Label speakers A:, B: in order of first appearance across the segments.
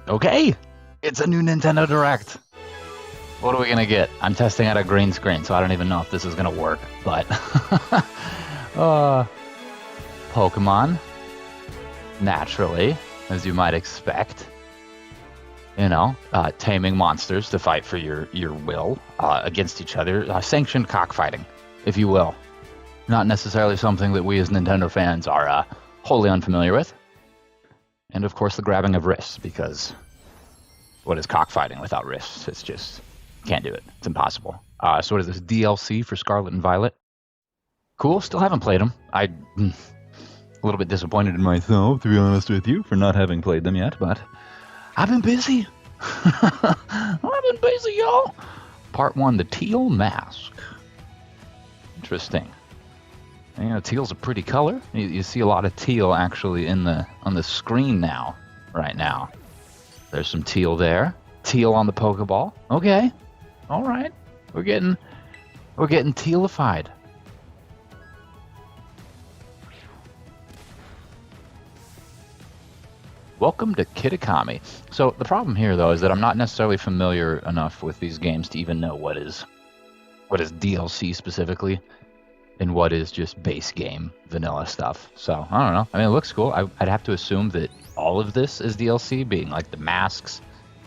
A: Okay, it's a new Nintendo Direct. What are we gonna get? I'm testing out a green screen, so I don't even know if this is gonna work, but Pokemon, naturally, as you might expect. You know, taming monsters to fight for your will against each other. Sanctioned cockfighting, if you will. Not necessarily something that we as Nintendo fans are wholly unfamiliar with. And of course the grabbing of wrists, because what is cockfighting without wrists? It's just, can't do it. It's impossible. So what is this, DLC for Scarlet and Violet? Cool, still haven't played them. I'm a little bit disappointed in myself, to be honest with you, for not having played them yet, but I've been busy. I've been busy, y'all. Part 1, the teal mask. Interesting. You know, teal's a pretty color. You see a lot of teal actually on the screen now, right now. There's some teal there. Teal on the Pokeball. Okay, all right. We're getting tealified. Welcome to Kitakami. So the problem here, though, is that I'm not necessarily familiar enough with these games to even know what is DLC specifically, and what is just base game vanilla stuff. So I don't know. I mean, it looks cool. I'd have to assume that all of this is DLC, being like the masks,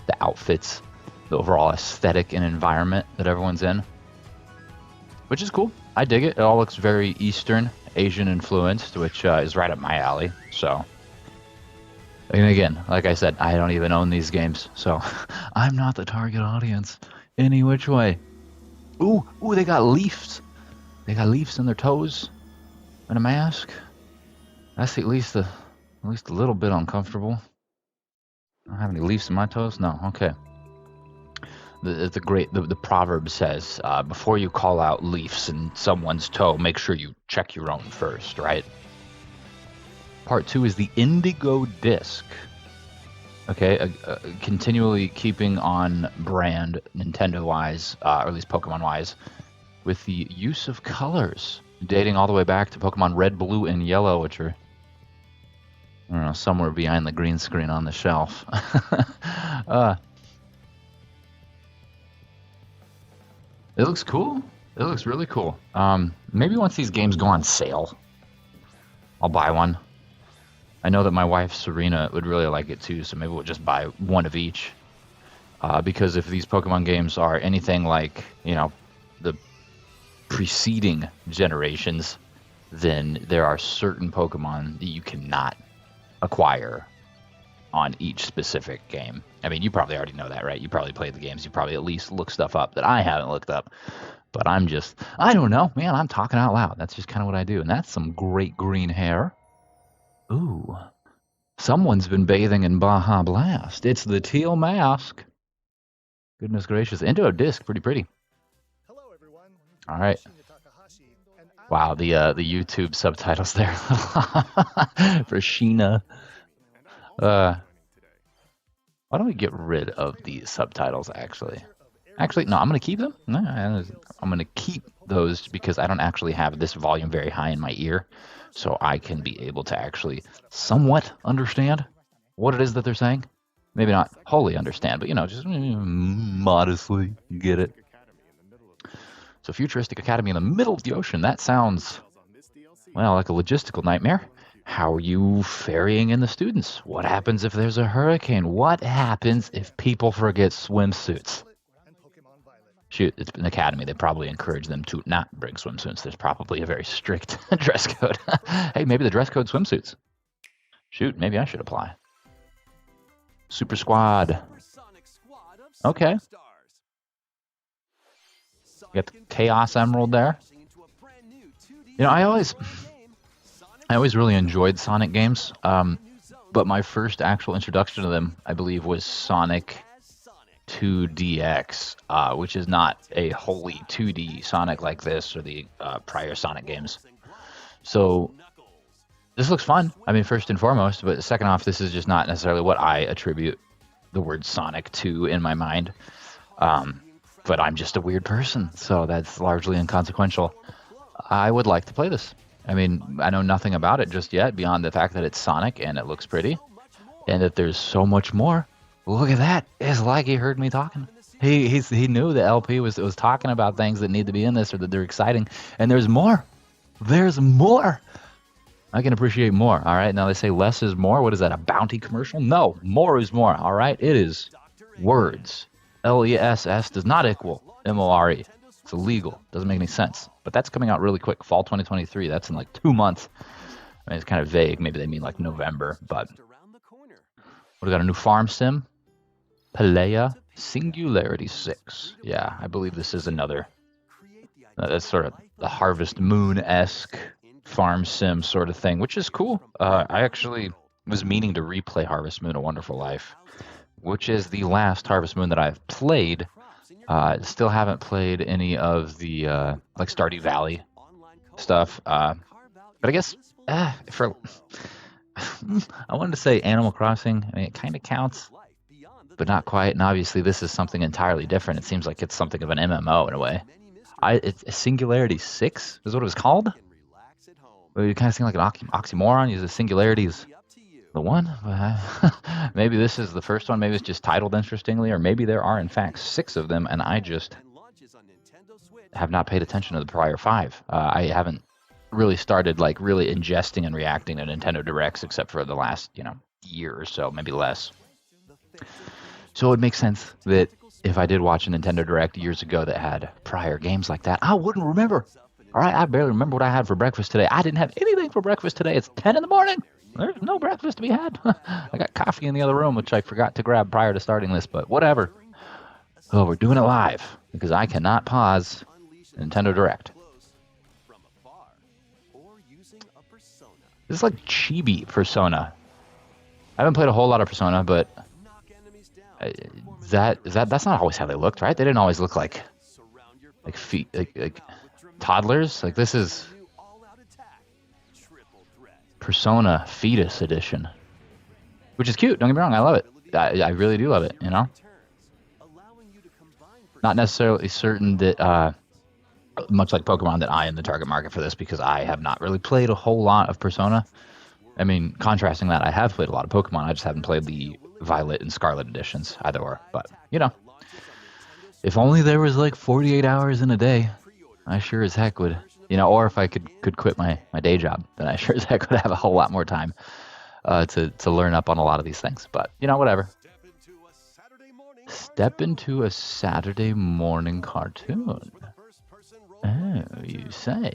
A: the outfits, the overall aesthetic and environment that everyone's in, which is cool. I dig it. It all looks very Eastern Asian influenced, which is right up my alley. So, and again, like I said, I don't even own these games, so I'm not the target audience any which way. Ooh, they got leaves. They got leaves in their toes and a mask. That's at least a little bit uncomfortable. I don't have any leaves in my toes? No, okay. The proverb says, before you call out leaves in someone's toe, make sure you check your own first, right? Part 2 is the Indigo Disc. Okay, continually keeping on brand Nintendo-wise, or at least Pokemon-wise, with the use of colors, dating all the way back to Pokemon Red, Blue, and Yellow, which are, I don't know, somewhere behind the green screen on the shelf. It looks cool. It looks really cool. Maybe once these games go on sale, I'll buy one. I know that my wife, Serena, would really like it too, so maybe we'll just buy one of each. Because if these Pokemon games are anything like, you know, the preceding generations, then there are certain Pokemon that you cannot acquire on each specific game. I mean, you probably already know that, right? You probably played the games. You probably at least look stuff up that I haven't looked up. But I don't know, man. I'm talking out loud. That's just kind of what I do. And that's some great green hair. Ooh. Someone's been bathing in Baja Blast. It's the teal mask. Goodness gracious. Into disc, pretty pretty.
B: Hello, everyone.
A: All right. Wow, the YouTube subtitles there for Sheena. Why don't we get rid of the subtitles, actually? Actually, no, I'm going to keep them. No, I'm going to keep those because I don't actually have this volume very high in my ear, so I can be able to actually somewhat understand what it is that they're saying. Maybe not wholly understand, but, you know, just modestly, you get it. So futuristic academy in the middle of the ocean, that sounds, well, like a logistical nightmare. How are you ferrying in the students? What happens if there's a hurricane? What happens if people forget swimsuits? Shoot, it's an academy. They probably encourage them to not bring swimsuits. There's probably a very strict dress code. Hey, maybe the dress code swimsuits. Shoot, maybe I should apply. Super Squad. Okay. You got the Chaos Emerald there. You know, I always really enjoyed Sonic games, but my first actual introduction to them, I believe, was Sonic 2DX, which is not a wholly 2D Sonic like this or the prior Sonic games. So this looks fun, I mean, first and foremost, but second off, this is just not necessarily what I attribute the word Sonic to in my mind. But I'm just a weird person, so that's largely inconsequential. I would like to play this. I mean, I know nothing about it just yet, beyond the fact that it's Sonic and it looks pretty, and that there's so much more Look at that. It's like he heard me talking. He knew the LP was talking about things that need to be in this or that they're exciting. And there's more. There's more. I can appreciate more. All right. Now they say less is more. What is that? A bounty commercial? No, more is more. All right. It is words. LESS does not equal MORE. It's illegal. Doesn't make any sense. But that's coming out really quick. Fall 2023. That's in like 2 months. I mean, it's kind of vague. Maybe they mean like November. But we got a new farm sim. Pelea Singularity 6. Yeah, I believe this is another. That's sort of the Harvest Moon-esque farm sim sort of thing, which is cool. I actually was meaning to replay Harvest Moon: A Wonderful Life, which is the last Harvest Moon that I've played. Still haven't played any of the like Stardew Valley stuff. But I guess for I wanted to say Animal Crossing. I mean, it kind of counts, but not quite. And obviously, this is something entirely different. It seems like it's something of an MMO in a way. It's Singularity 6 is what it was called. But you kind of seem like an oxymoron. Use the singularities. The one? Maybe this is the first one. Maybe it's just titled interestingly, or maybe there are in fact 6 of them, and I just have not paid attention to the prior 5. I haven't really started like really ingesting and reacting to Nintendo Directs except for the last year or so, maybe less. So it would make sense that if I did watch a Nintendo Direct years ago that had prior games like that, I wouldn't remember. All right, I barely remember what I had for breakfast today. I didn't have anything for breakfast today. It's 10 in the morning. There's no breakfast to be had. I got coffee in the other room, which I forgot to grab prior to starting this, but whatever. Oh, we're doing it live because I cannot pause Nintendo Direct. This is like chibi Persona. I haven't played a whole lot of Persona, but that's not always how they looked, right? They didn't always look like toddlers. Like this is Persona Fetus Edition, which is cute. Don't get me wrong, I love it. I really do love it. Not necessarily certain that, much like Pokemon, that I am the target market for this because I have not really played a whole lot of Persona. I mean, contrasting that, I have played a lot of Pokemon. I just haven't played the Violet and Scarlet editions, either or. But, if only there was like 48 hours in a day, I sure as heck would, or if I could quit my day job, then I sure as heck would have a whole lot more time to learn up on a lot of these things. But, whatever. Step into a Saturday morning cartoon. Oh, you say.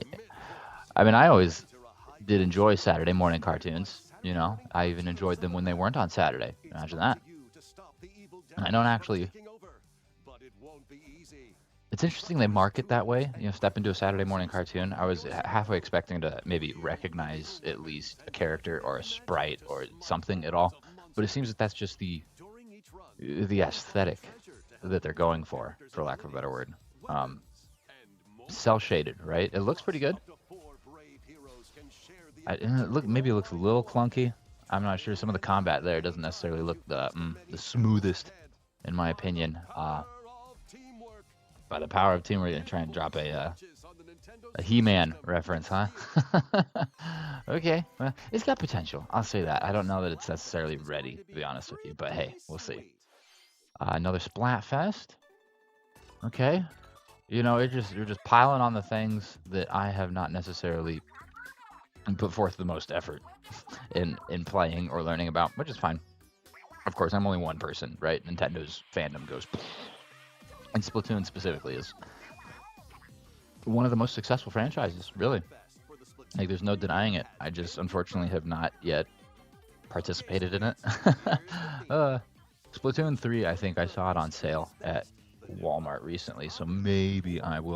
A: I mean, I always did enjoy Saturday morning cartoons. I even enjoyed them when they weren't on Saturday. Imagine that. And I don't actually. It's interesting they market that way. Step into a Saturday morning cartoon. I was halfway expecting to maybe recognize at least a character or a sprite or something at all, but it seems that that's just the aesthetic that they're going for lack of a better word. Cell shaded, right? It looks pretty good. Maybe it looks a little clunky. I'm not sure. Some of the combat there doesn't necessarily look the smoothest, in my opinion. By the power of teamwork, you're trying to drop a He-Man reference, huh? Okay, well, it's got potential. I'll say that. I don't know that it's necessarily ready, to be honest with you, but hey, we'll see. Another Splatfest. Okay. You're just piling on the things that I have not necessarily put forth the most effort in playing or learning about, which is fine. Of course, I'm only one person, right? Nintendo's fandom goes, and Splatoon specifically is one of the most successful franchises, really. Like, there's no denying it. I just, unfortunately, have not yet participated in it. Splatoon 3, I think I saw it on sale at Walmart recently, so maybe I'll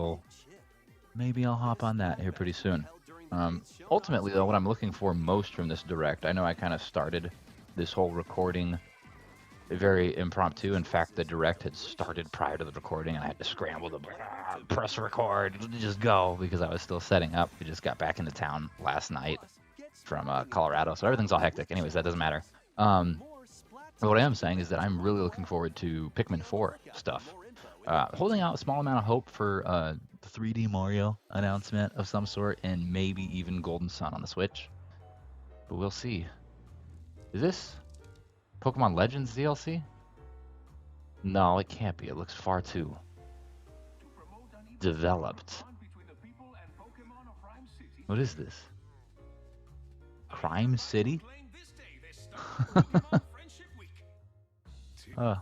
A: hop on that here pretty soon. Ultimately, though, what I'm looking for most from this Direct, I know I kind of started this whole recording very impromptu. In fact, the Direct had started prior to the recording, and I had to scramble to press record, just go, because I was still setting up. We just got back into town last night from Colorado, so everything's all hectic. Anyways, that doesn't matter. What I am saying is that I'm really looking forward to Pikmin 4 stuff. Holding out a small amount of hope for the 3D Mario announcement of some sort, and maybe even Golden Sun on the Switch. But we'll see. Is this Pokemon Legends DLC? No, it can't be. It looks far too developed. What is this? Crime City? uh,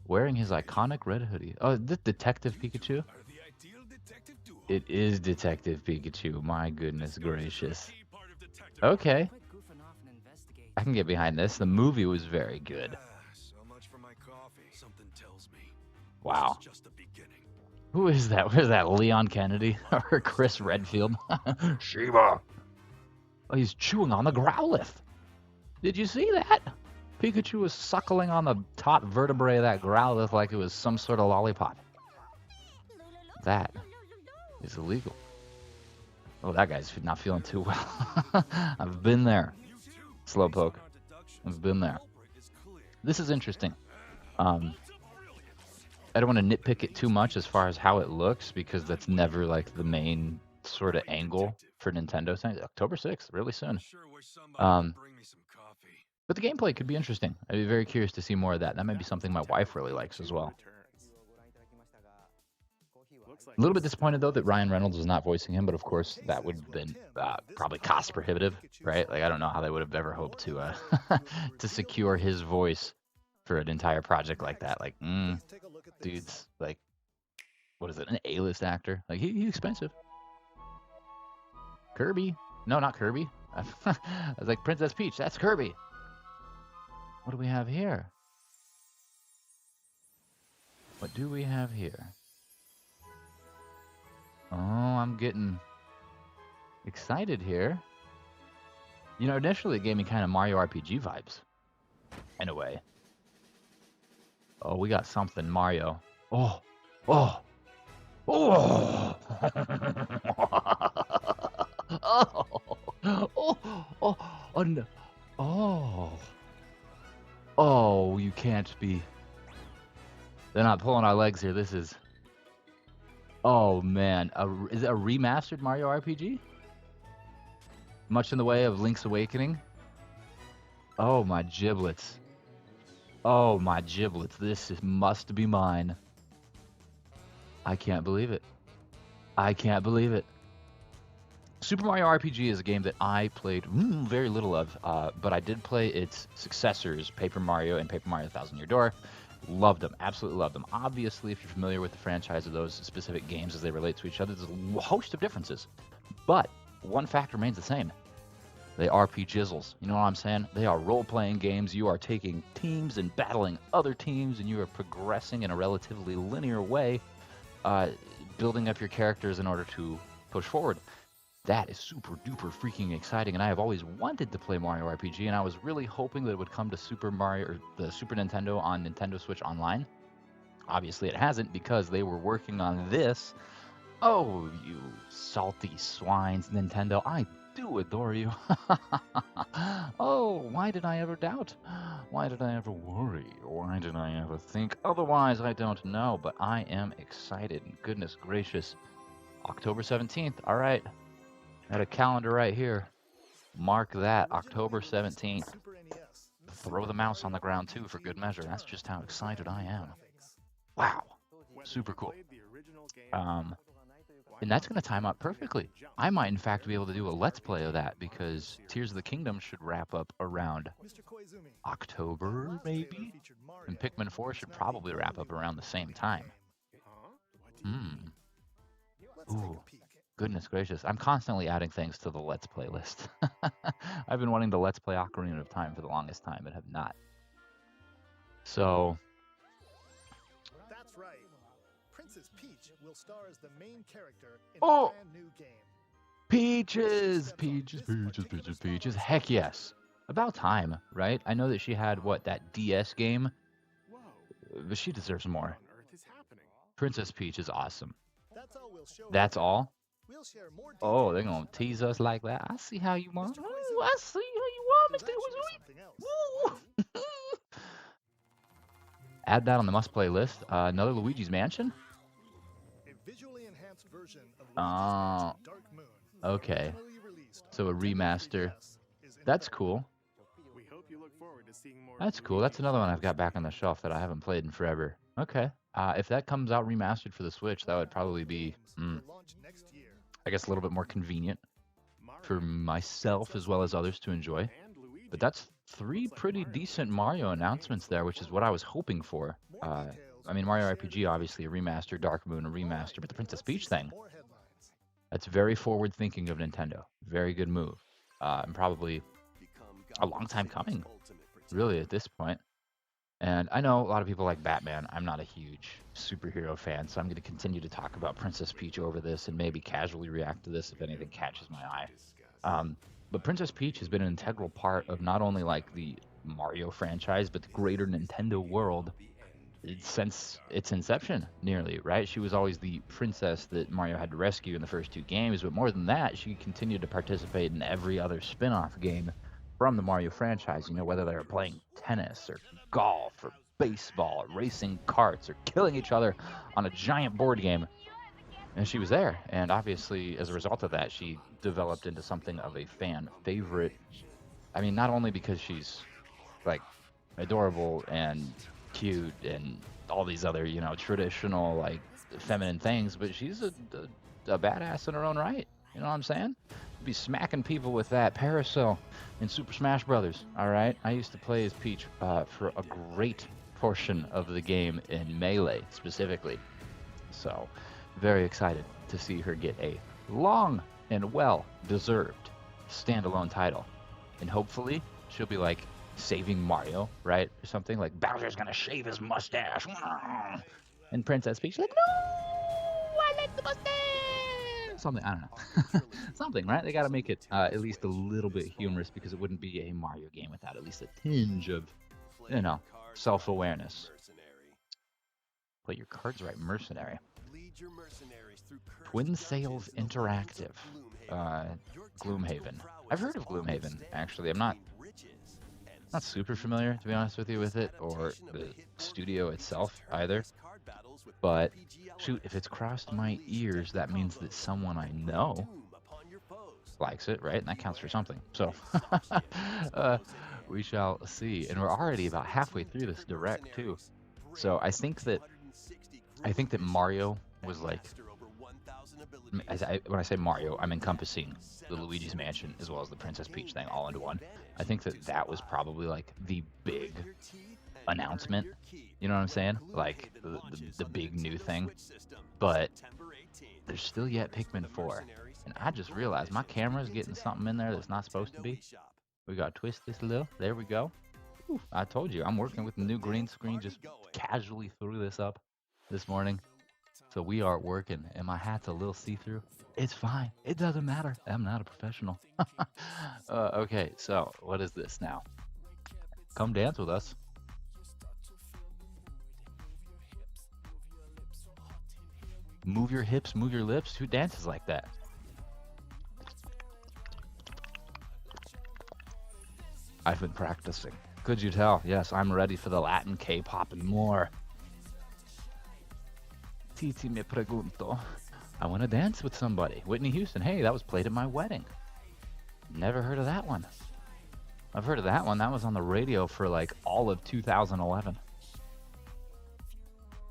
A: wearing his iconic red hoodie. Oh, this Detective Pikachu? It is Detective Pikachu. My goodness gracious. Okay. I can get behind this. The movie was very good. Wow. Who is that? Where's that? Leon Kennedy or Chris Redfield? Sheba. Oh, he's chewing on the Growlithe. Did you see that? Pikachu was suckling on the top vertebrae of that Growlithe like it was some sort of lollipop. That is illegal. Oh, that guy's not feeling too well. I've been there. Slowpoke. I've been there. This is interesting. I don't want to nitpick it too much as far as how it looks because that's never like the main sort of angle for Nintendo. October 6th, really soon. But the gameplay could be interesting. I'd be very curious to see more of that. That might be something my wife really likes as well. A little bit disappointed though that Ryan Reynolds was not voicing him, but of course that would have been probably cost prohibitive, right? Like I don't know how they would have ever hoped to to secure his voice for an entire project like that. Like, dude's like, what is it? An A-list actor? Like he's expensive. Kirby? No, not Kirby. I was like Princess Peach. That's Kirby. What do we have here? What do we have here? Oh, I'm getting excited here. You know, initially it gave me kind of Mario RPG vibes. In a way. Oh, we got something, Mario. Oh, oh, oh, oh, oh, oh, oh, no. Oh, oh, you can't be. They're not pulling our legs here. This is. Oh man, is it a remastered Mario RPG? Much in the way of Link's Awakening. Oh my giblets. Oh my giblets. This must be mine. I can't believe it. I can't believe it. Super Mario RPG is a game that I played very little of, but I did play its successors, Paper Mario and Paper Mario Thousand Year Door. Loved them, absolutely loved them. Obviously, if you're familiar with the franchise of those specific games as they relate to each other, there's a host of differences. But one fact remains the same. They are P-Jizzles. You know what I'm saying? They are role-playing games. You are taking teams and battling other teams, and you are progressing in a relatively linear way, building up your characters in order to push forward. That is super duper freaking exciting, and I have always wanted to play Mario RPG, and I was really hoping that it would come to Super Mario or the Super Nintendo on Nintendo Switch Online. Obviously, it hasn't because they were working on this. Oh, you salty swines, Nintendo! I do adore you. Oh, why did I ever doubt? Why did I ever worry? Why did I ever think otherwise? I don't know, but I am excited. Goodness gracious. October 17th. All right. I had a calendar right here. Mark that, October 17th. Throw the mouse on the ground too for good measure. That's just how excited I am. Wow. Super cool. And that's going to time out perfectly. I might, in fact, be able to do a Let's Play of that because Tears of the Kingdom should wrap up around October, maybe? And Pikmin 4 should probably wrap up around the same time. Ooh. Goodness gracious. I'm constantly adding things to the Let's Play list. I've been wanting to Let's Play Ocarina of Time for the longest time, but have not. So.
B: That's right. Princess Peach will star as the main character in a brand new game.
A: Peaches! Peaches. Heck yes. About time, right? I know that she had, that DS game? But she deserves more. Princess Peach is awesome. That's all? Oh, they're going to tease us like that. I see how you want. Ooh, I see how you want, Mr. Wizard. Add that on the must-play list. Another Luigi's Mansion? Oh, okay. So a remaster. That's cool.
B: to seeing more.
A: That's cool. That's another one I've got back on the shelf that I haven't played in forever. Okay. If that comes out remastered for the Switch, that would probably be,
B: Launch next year.
A: I guess, a little bit more convenient for myself as well as others to enjoy.
B: And Luigi.
A: But that's 3 pretty decent Mario announcements there, which is what I was hoping for. I mean, Mario RPG, obviously, a remaster, Dark Moon, a remaster, but the Princess Peach thing,
B: More headlines.
A: that's very forward-thinking of Nintendo. Very good move. And probably a long time coming, really, at this point. And I know a lot of people like Batman. I'm not a huge superhero fan, so I'm going to continue to talk about Princess Peach over this and maybe casually react to this if anything catches my eye. But Princess Peach has been an integral part of not only like the Mario franchise, but the greater Nintendo world since its inception, nearly, right? She was always the princess that Mario had to rescue in the first 2 games, but more than that, she continued to participate in every other spin-off game from the Mario franchise, you know, whether they were playing tennis or golf or baseball or racing karts or killing each other on a giant board game. And she was there. And obviously, as a result of that, she developed into something of a fan favorite. I mean, not only because she's, like, adorable and cute and all these other, you know, traditional, like, feminine things, but she's a badass in her own right. You know what I'm saying? Be smacking people with that parasol in Super Smash Brothers. All right, I used to play as Peach for a great portion of the game in Melee specifically. So, very excited to see her get a long and well-deserved standalone title, and hopefully she'll be like saving Mario, right, or something like Bowser's gonna shave his mustache, and Princess Peach like, no, I like the mustache. Something, I don't know. Something, right? They got to make it at least a little bit humorous because it wouldn't be a Mario game without at least a tinge of, you know, self-awareness. Play your cards right, mercenary. Twin Sails Interactive. Gloomhaven. I've heard of Gloomhaven, actually. I'm not super familiar, to be honest with you, with it, or the studio itself either. But shoot, if it's crossed my ears, that means that someone I know likes it, right? And that counts for something. So we shall see. And we're already about halfway through this direct too. So I think that Mario was like, when I say Mario, I'm encompassing the Luigi's Mansion as well as the Princess Peach thing all into one. I think that was probably like the big announcement, you know what I'm saying? Like the big new thing. But there's still yet Pikmin 4, and I just realized my camera's getting something in there that's not supposed to be. We gotta twist this a little. There we go. Ooh, I told you I'm working with the new green screen. Just casually threw this up this morning, so we are working, and my hat's a little see-through. It's fine. It doesn't matter. I'm not a professional. Okay, so what is this now? Come dance with us. Move your hips, move your lips. Who dances like that? I've been practicing. Could you tell? Yes, I'm ready for the Latin K-pop and more. Titi me pregunto. I want to dance with somebody. Whitney Houston. Hey, that was played at my wedding. Never heard of that one. I've heard of that one. That was on the radio for like all of 2011.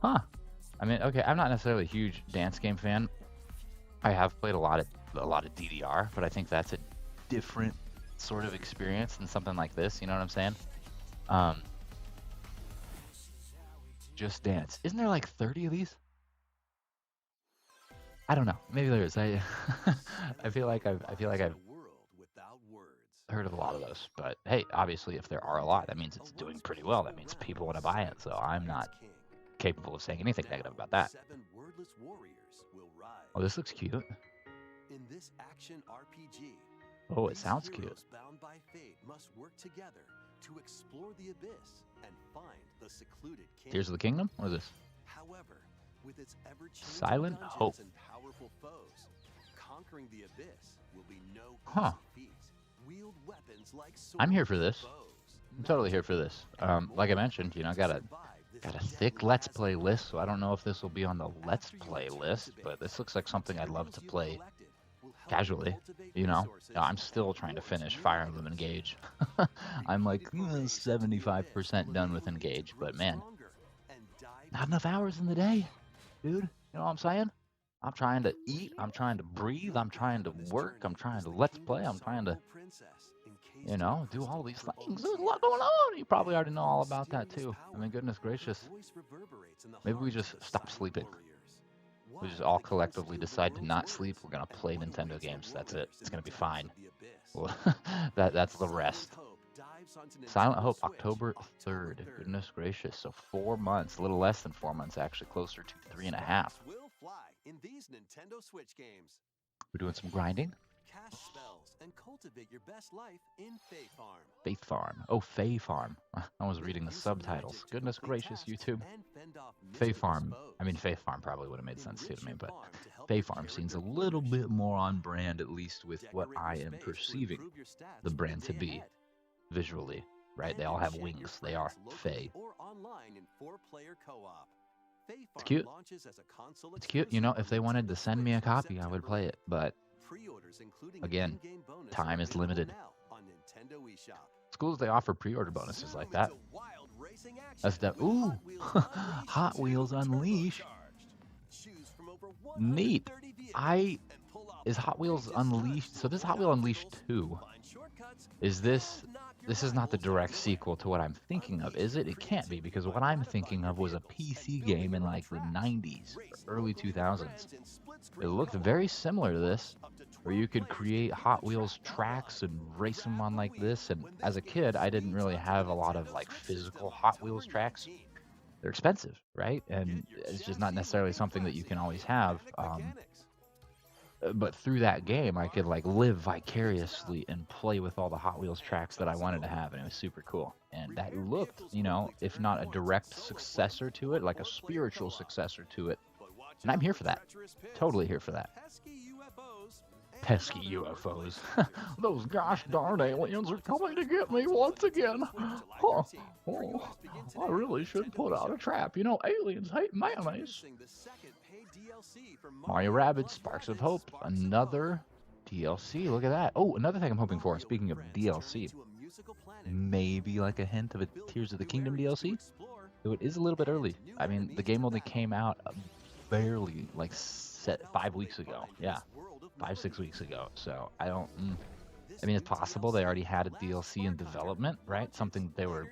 A: Huh. I mean, okay, I'm not necessarily a huge dance game fan. I have played a lot of DDR, but I think that's a different sort of experience than something like this. You know what I'm saying? Just Dance. Isn't there like 30 of these? I don't know. Maybe there is. I feel like I've heard of a lot of those. But hey, obviously, if there are a lot, that means it's doing pretty well. That means people want to buy it. So I'm not capable of saying anything negative about that. Oh, this looks cute.
C: In this action RPG,
A: oh, it sounds cute.
C: Bound by fate must work together to explore the abyss and find the secluded king.
A: Tears of the Kingdom? What is this?
C: However, with its ever-changing
A: Silent
C: dungeons
A: Hope.
C: and powerful foes, conquering the abyss will be no
A: Huh.
C: easy feat. Wield weapons like
A: I'm here
C: swords
A: for
C: and
A: this.
C: bows.
A: I'm totally here for this. Like I mentioned, you know, got a thick Let's Play list, so I don't know if this will be on the Let's Play list, but this looks like something I'd love to play casually, you know. I'm still trying to finish Fire Emblem Engage. I'm like 75% done with Engage, but man, not enough hours in the day, dude. You know what I'm saying? I'm trying to eat, I'm trying to breathe, I'm trying to work, I'm trying to let's play, I'm trying to, you know, do all these things. There's a lot going on. You probably already know all about that too. I mean, goodness gracious. Maybe we just stop sleeping. We just all collectively decide to not sleep. We're going to play Nintendo games. That's it. It's going to be fine. That's the rest. Silent Hope, October 3rd. Goodness gracious. So 4 months, a little less than 4 months, actually, closer to 3.5. We're doing some grinding.
C: Cast spells and cultivate your best life in Fae Farm.
A: Faith Farm. Oh, Fae Farm. I was reading the subtitles. Goodness gracious, YouTube. Fae Farm. I mean, Faith Farm probably would have made sense to me, but Fae Farm seems a little bit more on brand, at least with what I am perceiving the brand to be visually, right? They all have wings. They are Fae. It's cute. It's cute. You know, if they wanted to send me a copy, I would play it, but again, time is limited. Schools, they offer pre-order bonuses like that. That's that. Ooh, Hot Wheels Unleashed. Neat. Is Hot Wheels Unleashed? So this is Hot Wheels Unleashed 2. Is this is not the direct sequel to what I'm thinking of, is it? It can't be, because what I'm thinking of was a PC game in like the 90s, or early 2000s. It looked very similar to this, where you could create Hot Wheels tracks and race them on like this. And as a kid, I didn't really have a lot of like physical Hot Wheels tracks. They're expensive, right? And it's just not necessarily something that you can always have. But through that game, I could like live vicariously and play with all the Hot Wheels tracks that I wanted to have, and it was super cool. And that looked, you know, if not a direct successor to it, like a spiritual successor to it. And I'm here for that. Totally here for that. Pesky UFOs. Those gosh darn aliens are coming to get me once again. Huh. Oh, I really should put out a trap. You know, aliens hate mayonnaise. Mario Rabbids, Sparks of Hope, another DLC. Look at that. Oh, another thing I'm hoping for, speaking of DLC, maybe like a hint of a Tears of the Kingdom DLC? Though it is a little bit early. I mean, the game only came out barely like 5 weeks ago. Yeah, 5-6 weeks ago. So I don't. I mean, it's possible they already had a DLC in development, right? Something they were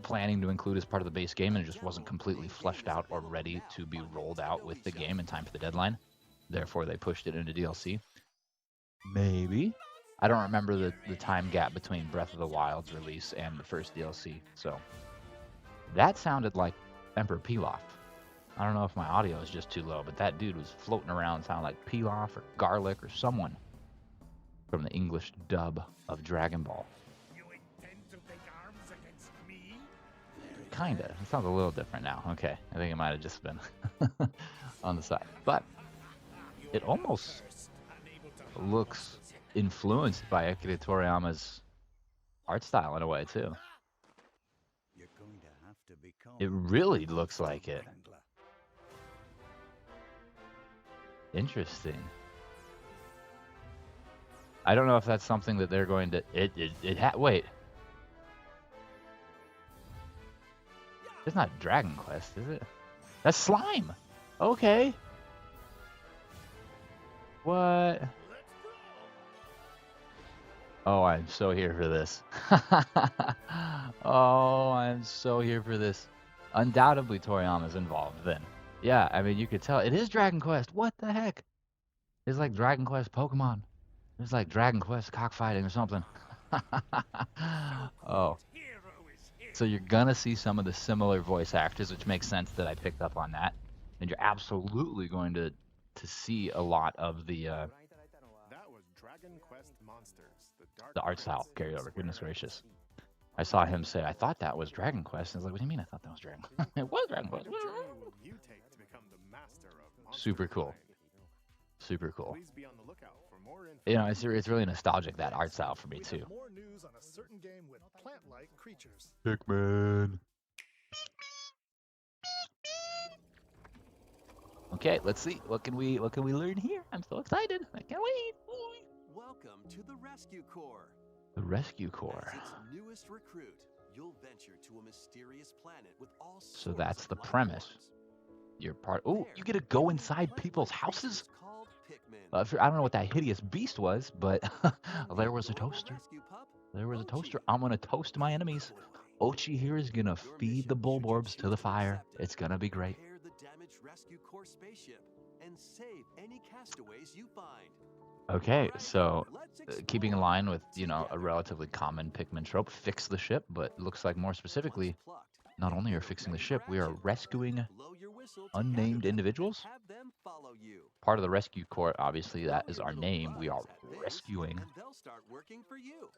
A: planning to include as part of the base game, and it just wasn't completely fleshed out or ready to be rolled out with the game in time for the deadline. Therefore, they pushed it into DLC. Maybe. I don't remember the time gap between Breath of the Wild's release and the first DLC. So that sounded like Emperor Pilaf. I don't know if my audio is just too low, but that dude was floating around sounding like Pilaf or Garlic or someone from the English dub of Dragon Ball. Kinda. It sounds a little different now. Okay, I think it might have just been on the side. But it almost looks influenced by Akira Toriyama's art style in a way, too. It really looks like it. Interesting. I don't know if that's something that they're going to... Wait. It's not Dragon Quest, is it? That's Slime! Okay. What? Oh, I'm so here for this. Oh, I'm so here for this. Undoubtedly, Toriyama's involved then. Yeah, I mean, you could tell. It is Dragon Quest. What the heck? It's like Dragon Quest Pokemon. It's like Dragon Quest cockfighting or something. Oh. So you're gonna see some of the similar voice actors, which makes sense that I picked up on that. And you're absolutely going to see a lot of the
B: That was Dragon Quest Monsters,
A: the art style carryover. Goodness gracious. I saw him say, I thought that was Dragon Quest. I was like, what do you mean I thought that was Dragon Quest? It was Dragon Quest. Super cool. Super cool.
B: Please be on the lookout for more info.
A: You know, it's really nostalgic, that art style for me,
B: We
A: too.
B: have more news on a certain game with plant-like creatures.
A: Pikmin. Okay, let's see. What can we learn here? I'm so excited. I can't wait.
C: Welcome to the Rescue Corps.
A: The Rescue Corps.
C: As its newest recruit, you'll venture to a mysterious planet with all
A: So
C: sorts
A: that's
C: of
A: the
C: life
A: premise.
C: forms.
A: You're part. Oh,
C: There,
A: you get to go
C: you'll
A: inside
C: meet
A: people's
C: plant-like
A: houses.
C: creatures called Pikmin.
A: I don't know what that hideous beast was, but
C: And
A: there
C: the
A: was a
C: adorable
A: toaster.
C: rescue pup,
A: There was a toaster.
C: Ochi.
A: I'm gonna toast my enemies.
C: Boy.
A: Ochi here is gonna
C: Your
A: feed the
C: mission, should you
A: bulborbs to
C: choose
A: the
C: to
A: fire.
C: accept it,
A: It's gonna be great.
C: repair the damaged Rescue Corps spaceship and save any castaways you find.
A: Okay,
C: Alright,
A: so
C: let's
A: keeping in
C: explore
A: line with, a
C: together.
A: relatively common Pikmin trope, fix the ship, but it looks like more specifically,
C: Once plucked,
A: not
C: you'll
A: only
C: get
A: are
C: a
A: fixing the
C: ready
A: ship, we are
C: action.
A: rescuing
C: Blow your whistle to gather
A: unnamed
C: them and
A: individuals.
C: have them follow you.
A: Part of the Rescue Corps, obviously, that
C: Throw
A: is
C: your
A: our
C: little
A: name. We are
C: bugs at base,
A: rescuing.
C: and they'll start working for you.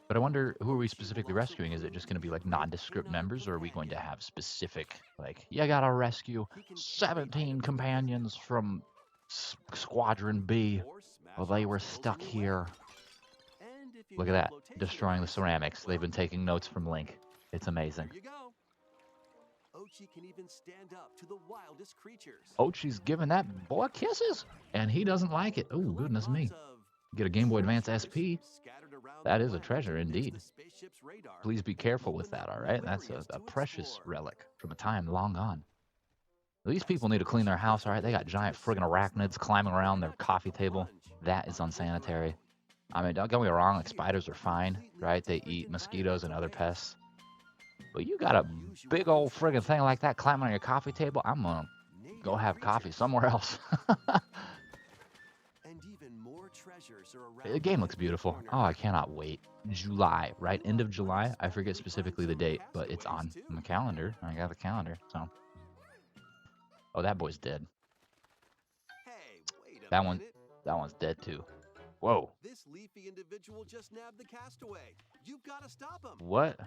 A: But I wonder, who are we
C: Ochi will
A: specifically
C: also
A: rescuing? Is it
C: prove
A: just
C: to
A: going to be
C: be
A: like
C: a great
A: nondescript
C: canine
A: members, or are we going to
C: companion.
A: have specific, like, you gotta rescue
C: He can carry
A: 17
C: items
A: companions
C: with him,
A: from Squadron B?
C: or smash
A: Well, they were
C: obstacles
A: stuck
C: in your way.
A: here.
C: And if you
A: Look at
C: need a
A: that,
C: flotation
A: destroying the
C: device,
A: ceramics. They've
C: well,
A: been taking notes from Link. It's amazing.
C: there you go. Ochi can even stand up to the wildest creatures.
A: Ochi's giving that boy kisses, and he doesn't like it. Oh,
C: Collect
A: goodness
C: lots
A: me.
C: of
A: Get a Game Boy Advance
C: treasures
A: SP.
C: scattered around
A: That
C: the
A: is a
C: planet
A: treasure
C: amidst
A: indeed.
C: the spaceship's radar.
A: Please be careful with
C: Open
A: that,
C: up
A: all
C: new
A: right? That's
C: areas
A: a
C: to
A: precious
C: explore.
A: relic from a time long gone. These people need to clean their house, all right? They got giant friggin' arachnids climbing around their coffee table. That is unsanitary. I mean, don't get me wrong, like spiders are fine, right? They eat mosquitoes and other pests. But you got a big old friggin' thing like that climbing on your coffee table, I'm gonna go have coffee somewhere else.
C: And even more treasures are
A: The
C: around
A: game looks
C: every
A: beautiful.
C: corner.
A: Oh, I cannot wait. July, right? End of July. I forget specifically the date, but it's on the calendar. I got the calendar, so. Oh, that boy's dead.
C: Hey, wait a
A: That one,
C: minute.
A: that one's dead too. Whoa.
C: This leafy individual just nabbed the castaway. You've got to stop him.
A: What?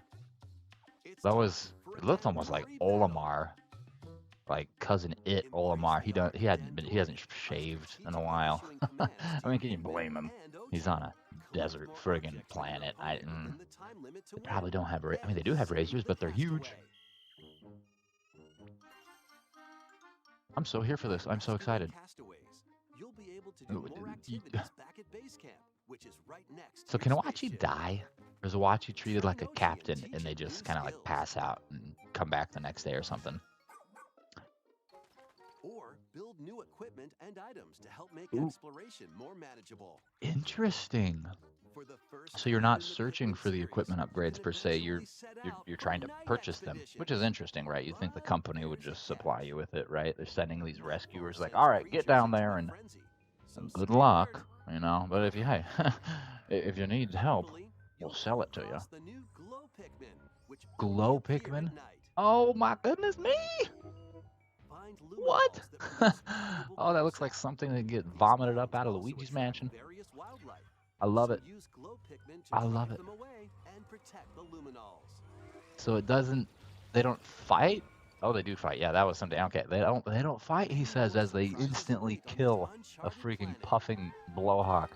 C: It's
A: That
C: time
A: was.
C: for
A: It
C: a
A: looked almost like
C: category battle.
A: Olimar, like cousin It Olimar. He hasn't shaved in a while. I mean, can you blame him? He's on a desert friggin' planet. They probably don't have. I mean, they do have razors, but they're huge. I'm so here for this. I'm so excited.
C: You'll be able to do
A: Ooh,
C: more activities back at base camp, which is right next
A: So
C: to
A: can
C: your
A: Awachi
C: spaceship.
A: die? Or is Awachi treated like a
C: Train Ochi
A: captain
C: and
A: and they
C: teach him
A: just
C: new
A: kind of like
C: skills.
A: pass out and come back the next day or something?
C: Or build new equipment and items to help make
A: Ooh.
C: exploration more manageable.
A: Interesting.
C: For the first
A: So you're
C: time
A: not
C: in the
A: searching
C: Pikmin
A: for the
C: series,
A: equipment
C: you
A: upgrades
C: can
A: per se. You're
C: eventually set out
A: you're
C: for
A: trying to
C: night
A: purchase them, which is
C: expeditions.
A: interesting, right? You'd think the
C: But
A: company would
C: there's a
A: just supply
C: catch.
A: you with it, right? They're sending these rescuers like,
C: Sends
A: all right, get
C: creatures
A: down
C: into
A: there
C: a
A: and
C: frenzy. So
A: good
C: stay
A: luck,
C: alert.
A: But if you hey, if you need help,
C: Finally,
A: we'll
C: you'll
A: sell
C: come
A: it to you.
C: across the new glow Pikmin, which
A: Glow
C: only appear
A: Pikmin?
C: at night.
A: Oh my goodness me!
C: Find
A: What?
C: luminals that produce valuable
A: Oh, that
C: glow
A: looks like
C: sap.
A: something that get
C: These
A: vomited up
C: bombs
A: out of
C: also
A: Luigi's
C: attract
A: mansion.
C: various wildlife.
A: I love
C: So
A: it.
C: use glow Pikmin to
A: I love
C: drive
A: it.
C: them away and protect the luminals.
A: So it doesn't. They don't fight. Oh, they do fight. Yeah, that was something. Okay, they don't. They don't fight. He
C: Many
A: says
C: more
A: as they
C: surprises
A: instantly
C: await on this
A: kill a
C: uncharted
A: freaking
C: planet.
A: puffing blowhawk.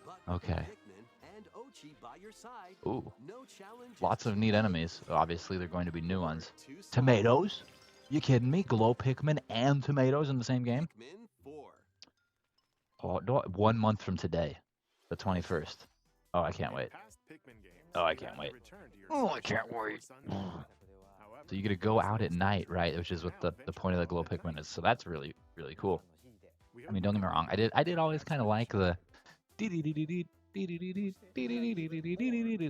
C: But with
A: Okay.
C: Pikmin and Ochi by your side,
A: Ooh,
C: no challenge
A: lots
C: is
A: of
C: too
A: neat
C: big
A: enemies. Obviously, they're going to be new
C: or
A: ones.
C: too small.
A: Tomatoes? You kidding me? Glow Pikmin and tomatoes in the same game?
C: Pikmin 4.
A: Oh, 1 month from today, the 21st. Oh, I can't wait. Oh, I can't wait. Oh, I can't wait. So you get to go out at night, right? Which is what the point of the glow Pikmin is. So that's really, really cool. I mean, don't get me wrong. I did always kind of like the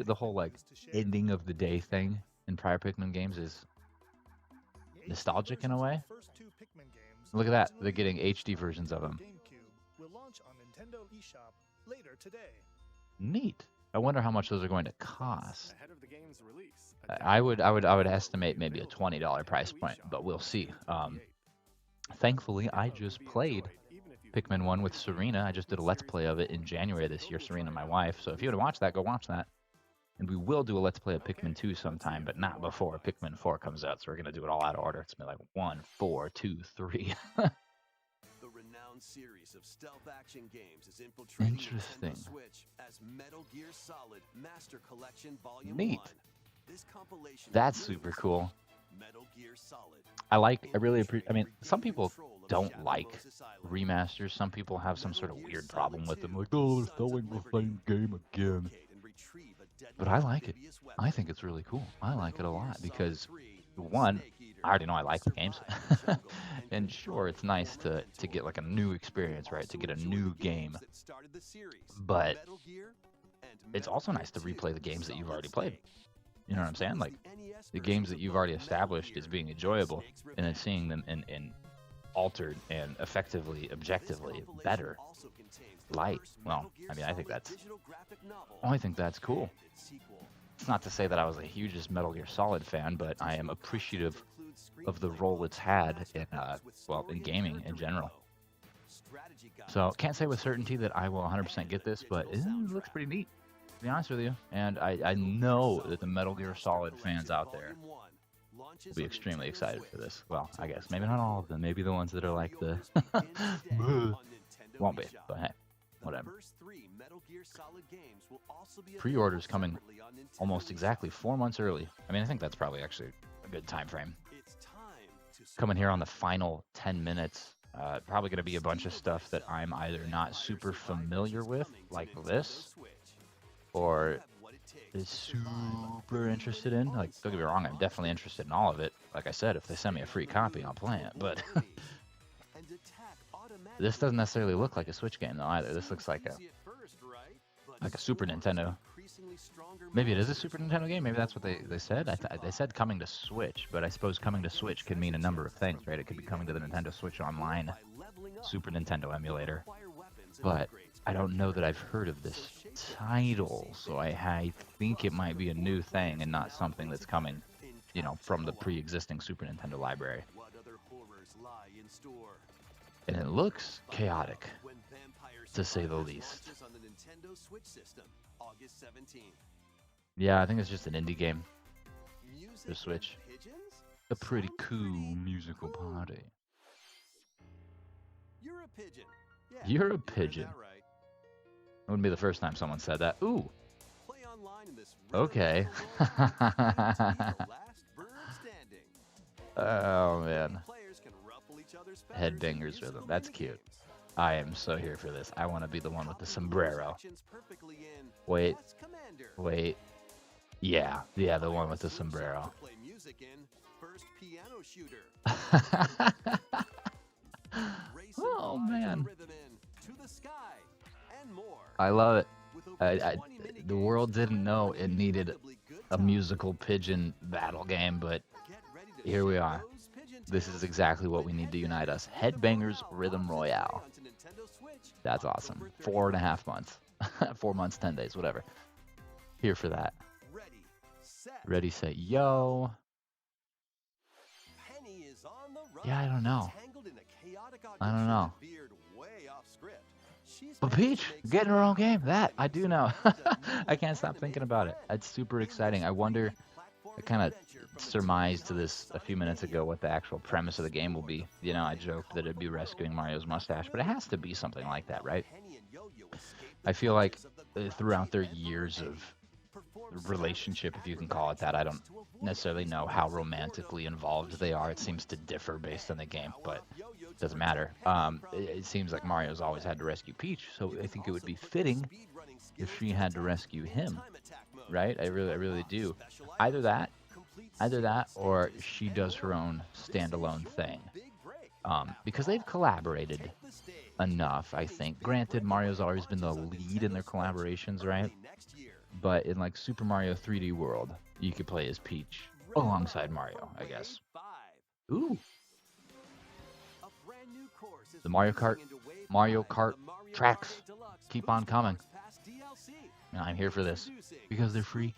A: the whole like ending of the day thing in prior Pikmin games is nostalgic in a way. Look at that. They're getting HD versions of them.
B: Will launch on Nintendo eShop later today.
A: Neat. I wonder how much those are going to cost.
B: Ahead of the game's release.
A: I would estimate maybe a $20 price point, but we'll see. Thankfully, I just played Pikmin 1 with Serena. I just did a Let's Play of it in January this year, Serena, my wife. So if you want to watch that, go watch that. And we will do a Let's Play of Pikmin 2 sometime, but not before Pikmin 4 comes out. So we're going to do it all out of order. It's going to be like 1, 4, 2, 3.
C: The renowned series of stealth action games is infiltrating
A: Interesting.
C: Nintendo Switch as Metal Gear Solid Master Collection Volume
A: Neat.
C: 1. This compilation of
A: That's
C: news,
A: super cool.
C: Metal Gear Solid.
A: I really appreciate. I mean, some people don't like remasters. Some people have some sort of weird problem with them, like, oh, they're throwing the same game again. But I like it. I think it's really cool. I like it a lot because, one, I already know I like the games, and sure, it's nice to get like a new experience, right? To get a new game, but it's also nice to replay the games that you've already played. You know what I'm saying? Like the games that you've already established as being enjoyable, and then seeing them in altered and effectively, objectively better light. Well, I mean, I think that's cool. It's not to say that I was the hugest Metal Gear Solid fan, but I am appreciative of the role it's had in, in gaming in general. So can't say with certainty that I will 100% get this, but it looks pretty neat, to be honest with you. And I know that the Metal Gear Solid fans out there will be extremely excited for this. Well, I guess maybe not all of them. Maybe the ones that are like the won't be, but hey, whatever. Pre-orders coming almost exactly 4 months early. I mean, I think that's probably actually a good time frame. Coming here on the final 10 minutes. Probably going to be a bunch of stuff that I'm either not super familiar with, like this, or is super interested in. Like, don't get me wrong, I'm definitely interested in all of it. Like I said, if they send me a free copy, I'll play it. But this doesn't necessarily look like a Switch game, though, either. This looks like a Super Nintendo. Maybe it is a Super Nintendo game. Maybe that's what they said. They said coming to Switch, but I suppose coming to Switch could mean a number of things, right? It could be coming to the Nintendo Switch Online Super Nintendo emulator. But I don't know that I've heard of this title, so I think it might be a new thing and not something that's coming, from the pre-existing Super Nintendo library. And it looks chaotic, to say the least. Yeah, I think it's just an indie game. The Switch. A pretty cool musical party.
C: You're a pigeon. Yeah,
A: You're a pigeon.
C: Right.
A: It wouldn't be the first time someone said that. Ooh.
C: Play online in this
A: okay. Oh, man. Headbangers rhythm. That's cute. I am so here for this. I want to be the one with the sombrero. Wait. Yeah, the one with the sombrero. Oh, man. I love it. The world didn't know it needed a musical pigeon battle game, but here we are. This is exactly what we need to unite us. Headbangers Rhythm Royale. That's awesome. 4.5 months. 4 months, 10 days, whatever. Here for that. Ready, set, yo. Yeah, I don't know. But Peach, getting her own game. That, I do know. I can't stop thinking about it. It's super exciting. I wonder, I kind of surmised to this a few minutes ago what the actual premise of the game will be. I joked that it'd be rescuing Mario's mustache, but it has to be something like that, right? I feel like throughout their years of relationship, if you can call it that, I don't necessarily know how romantically involved they are. It seems to differ based on the game, but it doesn't matter. It seems like Mario's always had to rescue Peach, so I think it would be fitting if she had to rescue him, right? I really do. Either that, or she does her own standalone thing. Because they've collaborated enough, I think. Granted, Mario's always been the lead in their collaborations, right? But in like Super Mario 3D World, you could play as Peach alongside Mario, I guess. Ooh. The Mario Kart tracks keep on coming. And I'm here for this because they're free.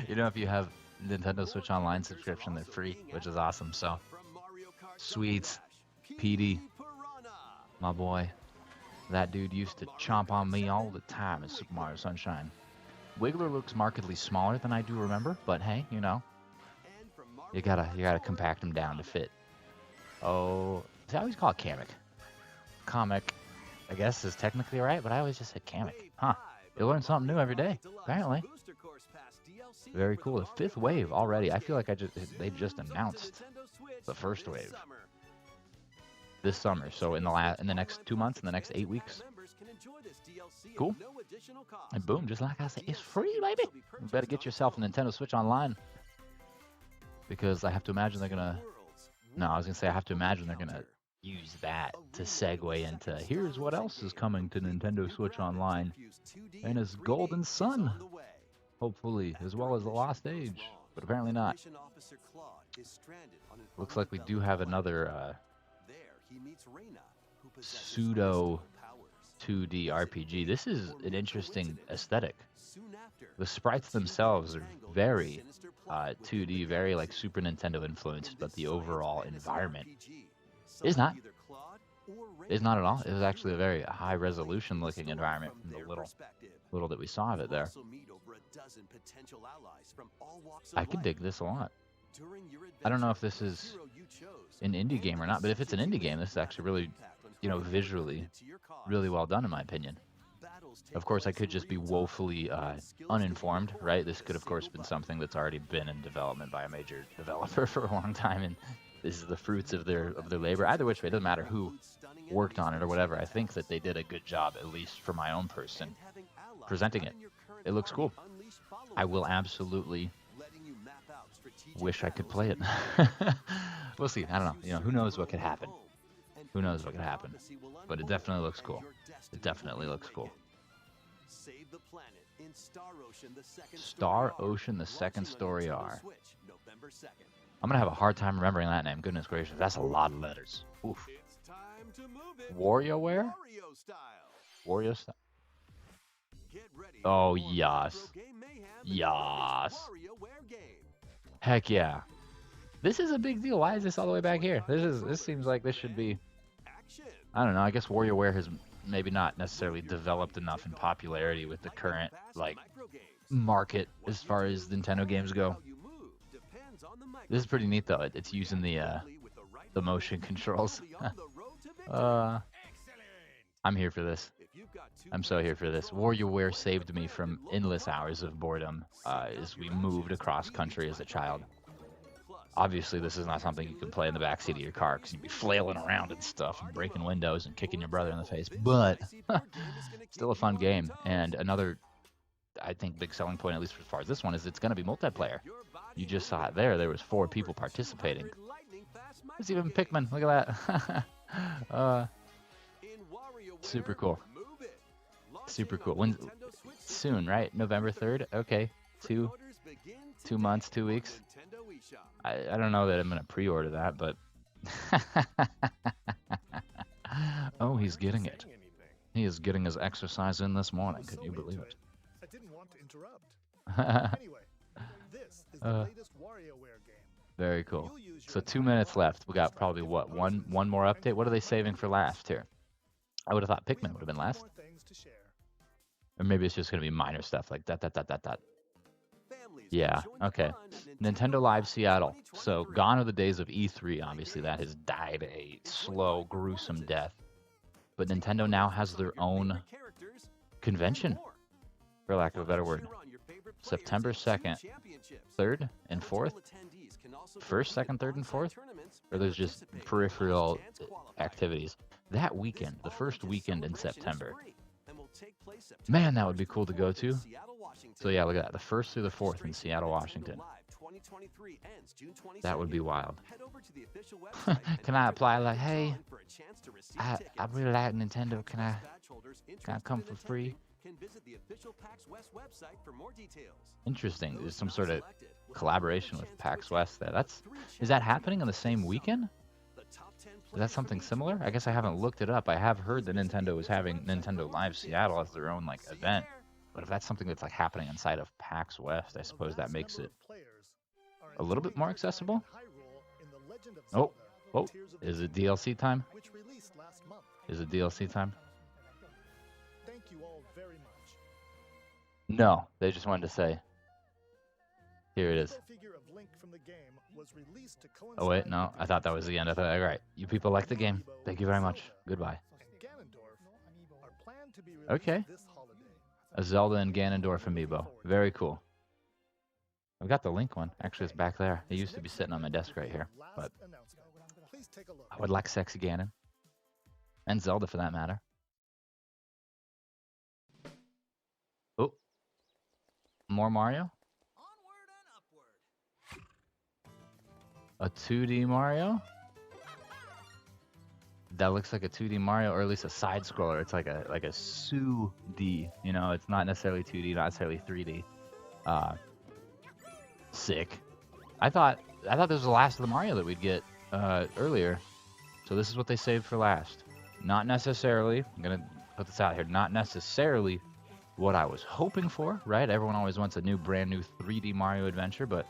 A: If you have Nintendo Switch Online subscription, they're free, which is awesome. So, sweets, PD, my boy. That dude used to chomp on me all the time in Super Mario Sunshine. Wiggler looks markedly smaller than I do remember, but hey, you gotta compact him down to fit. Oh, see, I always call it Kamek. Comic, I guess, is technically right, but I always just said Kamek. Huh? You learn something new every day, apparently. Very cool. The 5th wave already. I feel like they just announced the first wave this summer. So in the next 2 months, in the next 8 weeks. Cool. And boom, just like I said, it's free, baby. You better get yourself a Nintendo Switch Online, because I have to imagine they're gonna. No, I was gonna say I have to imagine they're gonna use that to segue into here's what else is coming to Nintendo Switch Online, and it's Golden Sun, hopefully, as well as the Lost Age, but apparently not. Looks like we do have another pseudo 2D RPG. This is an interesting aesthetic. The sprites themselves are very 2D, very like Super Nintendo influenced, but the overall environment is not. It's not at all. It was actually a very high resolution looking environment from the little that we saw of it there. I could dig this a lot. I don't know if this is an indie game or not, but if it's an indie game, this is actually really, visually really well done in my opinion. Of course, I could just be woefully uninformed, right? This could, of course, been something that's already been in development by a major developer for a long time, and this is the fruits of their labor. Either which way, it doesn't matter who worked on it or whatever. I think that they did a good job, at least for my own person, presenting it. It looks cool. I will absolutely wish I could play it. We'll see. I don't know. Who knows what could happen? Who knows what could happen? But it definitely looks cool. It definitely looks cool.
C: Save the planet in
A: Star Ocean, the Second Story R. I'm gonna have a hard time remembering that name. Goodness gracious, that's a lot of letters. Oof. WarioWare? Wario style. Oh yes. Yes. Heck yeah. This is a big deal. Why is this all the way back here? This seems like this should be. I don't know. I guess WarioWare has maybe not necessarily developed enough in popularity with the current market as far as Nintendo games go. This is pretty neat though. It's using the motion controls. I'm here for this. I'm so here for this. WarioWare saved me from endless hours of boredom as we moved across country as a child. Obviously, this is not something you can play in the backseat of your car because you'd be flailing around and stuff and breaking windows and kicking your brother in the face. But still a fun game. And another, I think, big selling point, at least as far as this one, is it's going to be multiplayer. You just saw it there. There was 4 people participating. There's even Pikmin. Look at that. Super cool. Super cool. When soon, right? November 3rd? Okay. 2 months, 2 weeks. I don't know that I'm going to pre-order that, but... Oh, he's getting it. He is getting his exercise in this morning. Can you believe it?
B: I didn't want to interrupt. Anyway, this is the latest WarioWare game.
A: Very cool. So 2 minutes left. We got probably, what, one more update? What are they saving for last here? I would have thought Pikmin would have been last. Or maybe it's just going to be minor stuff like that. Yeah, okay. Nintendo Live Seattle. So gone are the days of E3, obviously. That has died a slow, gruesome death. But Nintendo now has their own convention, for lack of a better word. September 2nd, 3rd, and 4th? 1st, 2nd, 3rd, and 4th? Or there's just peripheral activities. That weekend, the first weekend in September. Man, that would be cool to go to. So yeah, look at that. The 1st through the 4th in Seattle, Washington. That would be wild. Can I apply like, hey, I really like Nintendo. Can I come for free? Interesting. There's some sort of collaboration with PAX West there. Is that happening on the same weekend? Is that something similar? I guess I haven't looked it up. I have heard that Nintendo is having Nintendo Live Seattle as their own event. But if that's something that's happening inside of PAX West, I suppose that makes it a little bit more accessible. Oh, is it DLC time? Is it DLC time?
B: Thank you all very much.
A: No, they just wanted to say, here it is. Oh wait, no, I thought that was the end. I thought, all right, you people like the game. Thank you very much. Goodbye. Okay. A Zelda and Ganondorf amiibo. Very cool. I've got the Link one. Actually, it's back there. It used to be sitting on my desk right here. But
B: Please take a look.
A: I would like Sexy Ganon. And Zelda, for that matter. Oh. More Mario?
C: Onward and upward.
A: A 2D Mario? That looks like a 2D Mario, or at least a side scroller. It's like a 2D. You know, it's not necessarily 2D, not necessarily 3D. Sick. I thought this was the last of the Mario that we'd get earlier. So this is what they saved for last. Not necessarily, I'm gonna put this out here, not necessarily what I was hoping for, right? Everyone always wants a brand new 3D Mario adventure, but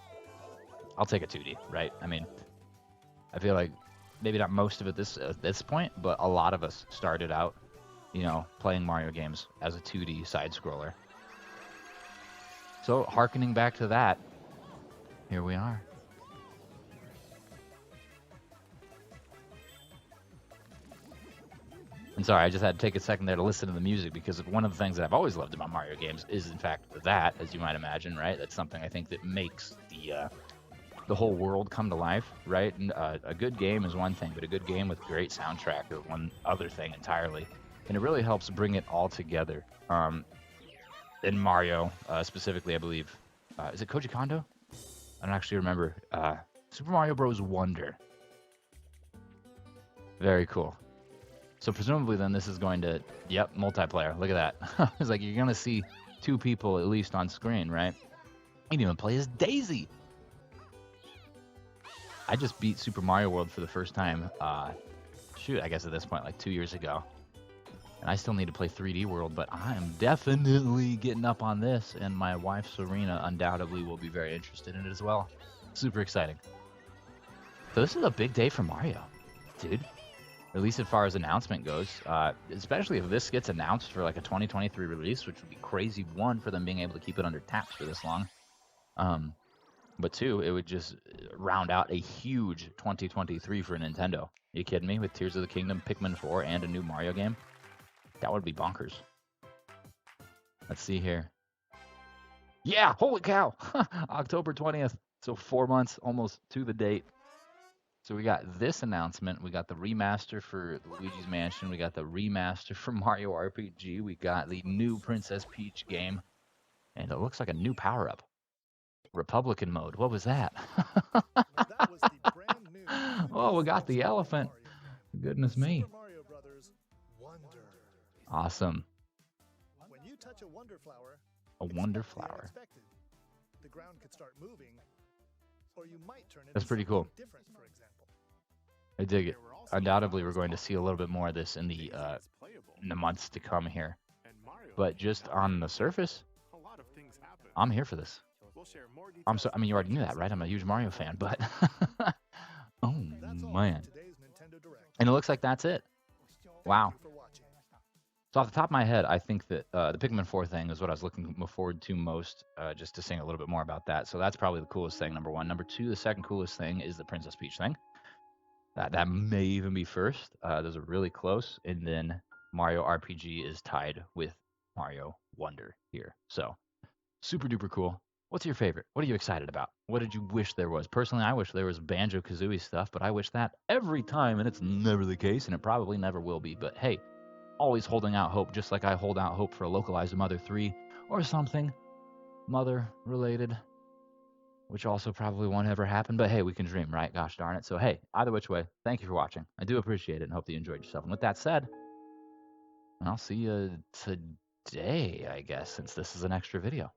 A: I'll take a 2D, right? I mean, I feel like maybe not most of it at this point, but a lot of us started out, you know, playing Mario games as a 2D side scroller. So hearkening back to that, here we are. And sorry, I just had to take a second there to listen to the music, because one of the things that I've always loved about Mario games is, in fact, that, as you might imagine, right? That's something I think that makes the whole world come to life, right? And a good game is one thing, but a good game with great soundtrack is one other thing entirely. And it really helps bring it all together. In Mario, specifically, I believe, is it Koji Kondo? I don't actually remember. Super Mario Bros. Wonder. Very cool. So presumably then this is going to, yep, multiplayer. Look at that. It's like you're going to see 2 people at least on screen, right? You can even play as Daisy. I just beat Super Mario World for the first time, I guess at this point, like 2 years ago. And I still need to play 3D World, but I am definitely getting up on this, and my wife, Serena, undoubtedly will be very interested in it as well. Super exciting. So this is a big day for Mario, dude. At least as far as announcement goes, especially if this gets announced for like a 2023 release, which would be crazy, one, for them being able to keep it under taps for this long. But 2, it would just round out a huge 2023 for Nintendo. Are you kidding me? With Tears of the Kingdom, Pikmin 4, and a new Mario game? That would be bonkers. Let's see here. Yeah, holy cow! October 20th. So 4 months almost to the date. So we got this announcement. We got the remaster for Luigi's Mansion. We got the remaster for Mario RPG. We got the new Princess Peach game. And it looks like a new power-up. Republican mode. What was that?
B: That was the brand new
A: Oh, we got the elephant. Goodness me.
B: Super Mario Brothers Wonder.
A: Awesome.
B: When you touch a wonder flower,
A: A wonder flower.
B: unexpected. The ground could start moving, or you might turn it
A: That's pretty cool.
B: different, for example.
A: I dig it. Undoubtedly, we're going to see a little bit more of this in the months to come here. But just on the surface, I'm here for this. I mean, you already knew that, right? I'm a huge Mario fan, but oh man.
B: Today's Nintendo Direct.
A: And it looks like that's it. Wow.
B: Thank you for watching.
A: So off the top of my head, I think that the Pikmin 4 thing is what I was looking forward to most, just to sing a little bit more about that. So that's probably the coolest thing, number 1. Number 2, the second coolest thing is the Princess Peach thing. That may even be first. Those are really close. And then Mario RPG is tied with Mario Wonder here. So super duper cool. What's your favorite? What are you excited about? What did you wish there was? Personally, I wish there was Banjo-Kazooie stuff, but I wish that every time, and it's never the case, and it probably never will be. But hey, always holding out hope, just like I hold out hope for a localized Mother 3 or something Mother-related, which also probably won't ever happen. But hey, we can dream, right? Gosh darn it. So hey, either which way, thank you for watching. I do appreciate it and hope that you enjoyed yourself. And with that said, I'll see you today, I guess, since this is an extra video.